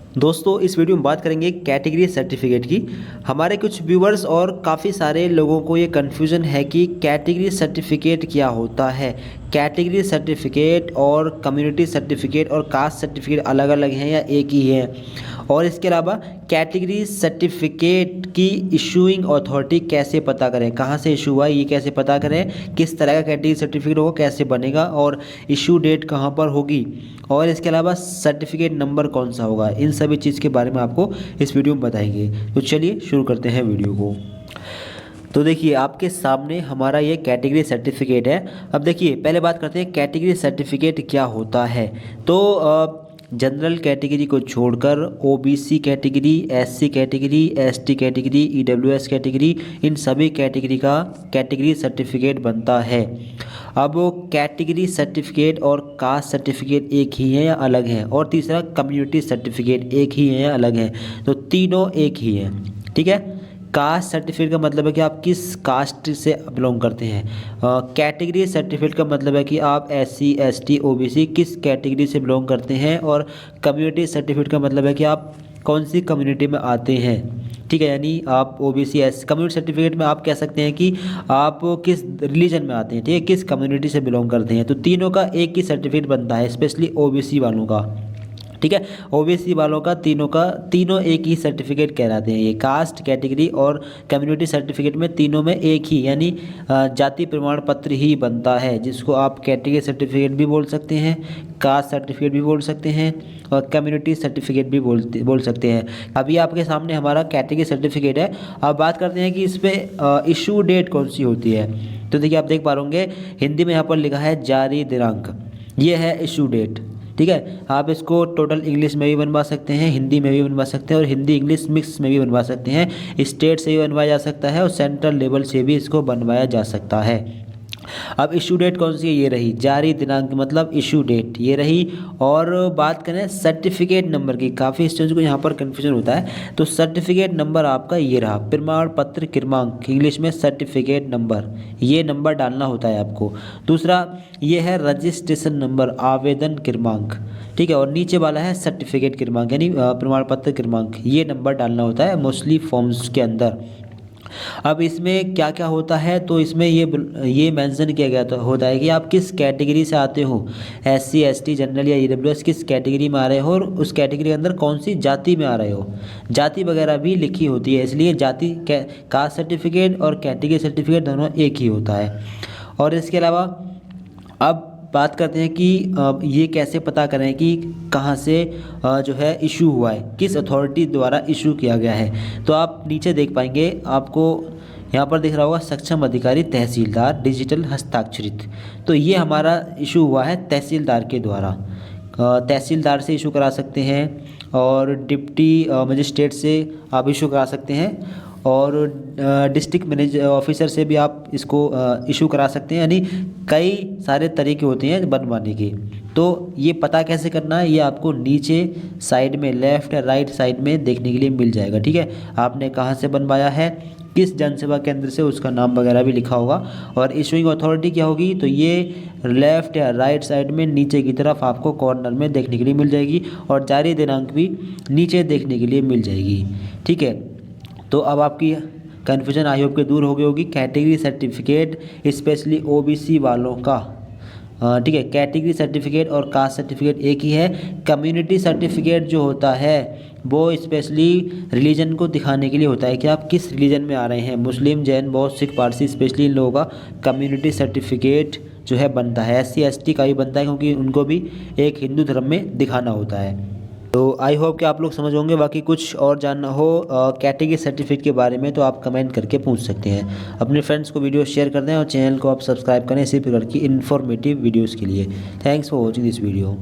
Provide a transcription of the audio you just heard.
दोस्तों इस वीडियो में बात करेंगे कैटेगरी सर्टिफिकेट की। हमारे कुछ व्यूवर्स और काफ़ी सारे लोगों को ये कन्फ्यूज़न है कि कैटेगरी सर्टिफिकेट क्या होता है। कैटेगरी सर्टिफिकेट और कम्युनिटी सर्टिफिकेट और कास्ट सर्टिफिकेट अलग अलग हैं या एक ही है। और इसके अलावा कैटेगरी सर्टिफिकेट की इशूइंग अथॉरिटी कैसे पता करें, कहाँ से इशू हुआ ये कैसे पता करें, किस तरह का कैटेगरी सर्टिफिकेट होगा, कैसे बनेगा और इशू डेट कहाँ पर होगी, और इसके अलावा सर्टिफिकेट नंबर कौन सा होगा, इन सभी चीज़ के बारे में आपको इस वीडियो में बताएंगे। तो चलिए शुरू करते हैं वीडियो को। तो देखिए आपके सामने हमारा ये कैटेगरी सर्टिफिकेट है। अब देखिए पहले बात करते हैं कैटेगरी सर्टिफिकेट क्या होता है। तो जनरल कैटेगरी को छोड़कर OBC category, SC category, ST category, EWS category, इन सभी कैटेगरी का कैटेगरी सर्टिफिकेट बनता है। अब वो कैटेगरी सर्टिफिकेट और कास्ट सर्टिफिकेट एक ही है या अलग हैं, और तीसरा कम्युनिटी सर्टिफिकेट एक ही है या अलग हैं। तो तीनों एक ही हैं, ठीक है। कास्ट सर्टिफिकेट का मतलब है कि आप किस कास्ट से बिलोंग करते हैं। कैटेगरी सर्टिफिकेट का मतलब है कि आप एससी, एसटी, ओबीसी किस कैटेगरी से बिलोंग करते हैं। और कम्युनिटी सर्टिफिकेट का मतलब है कि आप कौन सी कम्युनिटी में आते हैं, ठीक है। यानी आप ओबीसी एस कम्युनिटी सर्टिफिकेट में आप कह सकते हैं कि आप किस रिलीजन में आते हैं, ठीक है, किस कम्युनिटी से बिलोंग करते हैं। तो तीनों का एक ही सर्टिफिकेट बनता है, स्पेशली ओबीसी वालों का, ठीक है। ओबीसी वालों का तीनों एक ही सर्टिफिकेट कहलाते हैं। ये कास्ट, कैटेगरी और कम्युनिटी सर्टिफिकेट में तीनों में एक ही यानी जाति प्रमाण पत्र ही बनता है, जिसको आप कैटेगरी सर्टिफिकेट भी बोल सकते हैं, कास्ट सर्टिफिकेट भी बोल सकते हैं और कम्युनिटी सर्टिफिकेट भी बोल सकते हैं। अभी आपके सामने हमारा कैटेगरी सर्टिफिकेट है। अब बात करते हैं कि इस पर इशू डेट कौन सी होती है। तो देखिए आप देख पा होंगे हिंदी में यहाँ पर लिखा है जारी दिनांक, ये है इशू डेट, ठीक है। आप इसको टोटल इंग्लिश में भी बनवा सकते हैं, हिंदी में भी बनवा सकते हैं और हिंदी इंग्लिश मिक्स में भी बनवा सकते हैं। स्टेट से भी बनवाया जा सकता है और सेंट्रल लेवल से भी इसको बनवाया जा सकता है। अब इशू डेट कौन सी है, ये रही। जारी दिनांक मतलब इशू डेट ये रही। और बात करें सर्टिफिकेट नंबर की, काफ़ी स्टूडेंट्स को यहाँ पर कन्फ्यूजन होता है। तो सर्टिफिकेट नंबर आपका ये रहा, प्रमाण पत्र क्रमांक, इंग्लिश में सर्टिफिकेट नंबर, ये नंबर डालना होता है आपको। दूसरा ये है रजिस्ट्रेशन नंबर, आवेदन क्रमांक, ठीक है। और नीचे वाला है सर्टिफिकेट क्रमांक यानी प्रमाण पत्र क्रमांक, ये नंबर डालना होता है मोस्टली फॉर्म्स के अंदर। अब इसमें क्या क्या होता है, तो इसमें ये मेंशन किया गया होता है कि आप किस कैटेगरी से आते हो, एससी, एसटी, जनरल या ईडब्ल्यूएस, किस कैटेगरी में आ रहे हो और उस कैटेगरी के अंदर कौन सी जाति में आ रहे हो। जाति वगैरह भी लिखी होती है, इसलिए जाति कास्ट सर्टिफिकेट और कैटेगरी सर्टिफिकेट दोनों एक ही होता है। और इसके अलावा अब बात करते हैं कि ये कैसे पता करें कि कहाँ से जो है इशू हुआ है, किस अथॉरिटी द्वारा इशू किया गया है। तो आप नीचे देख पाएंगे, आपको यहाँ पर दिख रहा होगा सक्षम अधिकारी तहसीलदार डिजिटल हस्ताक्षरित। तो ये हमारा इशू हुआ है तहसीलदार के द्वारा। तहसीलदार से इशू करा सकते हैं और डिप्टी मजिस्ट्रेट से आप इशू करा सकते हैं और डिस्ट्रिक्ट मैनेजर ऑफिसर से भी आप इसको इशू करा सकते हैं। यानी कई सारे तरीके होते हैं बनवाने के। तो ये पता कैसे करना है, ये आपको नीचे साइड में लेफ़्ट या राइट साइड में देखने के लिए मिल जाएगा, ठीक है। आपने कहाँ से बनवाया है, किस जनसेवा केंद्र से, उसका नाम वगैरह भी लिखा होगा। और इशूइंग अथॉरिटी क्या होगी, तो ये लेफ़्ट या राइट साइड में नीचे की तरफ आपको कॉर्नर में देखने के लिए मिल जाएगी और जारी दिनांक भी नीचे देखने के लिए मिल जाएगी, ठीक है। तो अब आपकी कन्फ्यूजन आई होप के दूर हो गई होगी। कैटेगरी सर्टिफिकेट स्पेशली ओबीसी वालों का, ठीक है, कैटेगरी सर्टिफिकेट और कास्ट सर्टिफिकेट एक ही है। कम्युनिटी सर्टिफिकेट जो होता है वो स्पेशली रिलीजन को दिखाने के लिए होता है कि आप किस रिलीजन में आ रहे हैं, मुस्लिम, जैन, बौद्ध, सिख, पारसी, स्पेशली इन लोगों का कम्युनिटी सर्टिफिकेट जो है बनता है। एससी, एसटी का भी बनता है क्योंकि उनको भी एक हिंदू धर्म में दिखाना होता है। तो आई होप कि आप लोग समझ होंगे। बाकी कुछ और जानना हो कैटेगरी सर्टिफिकेट के बारे में तो आप कमेंट करके पूछ सकते हैं। अपने फ्रेंड्स को वीडियो शेयर कर दें और चैनल को आप सब्सक्राइब करें इसी प्रकार की इन्फॉर्मेटिव वीडियोज़ के लिए। Thanks for watching this video.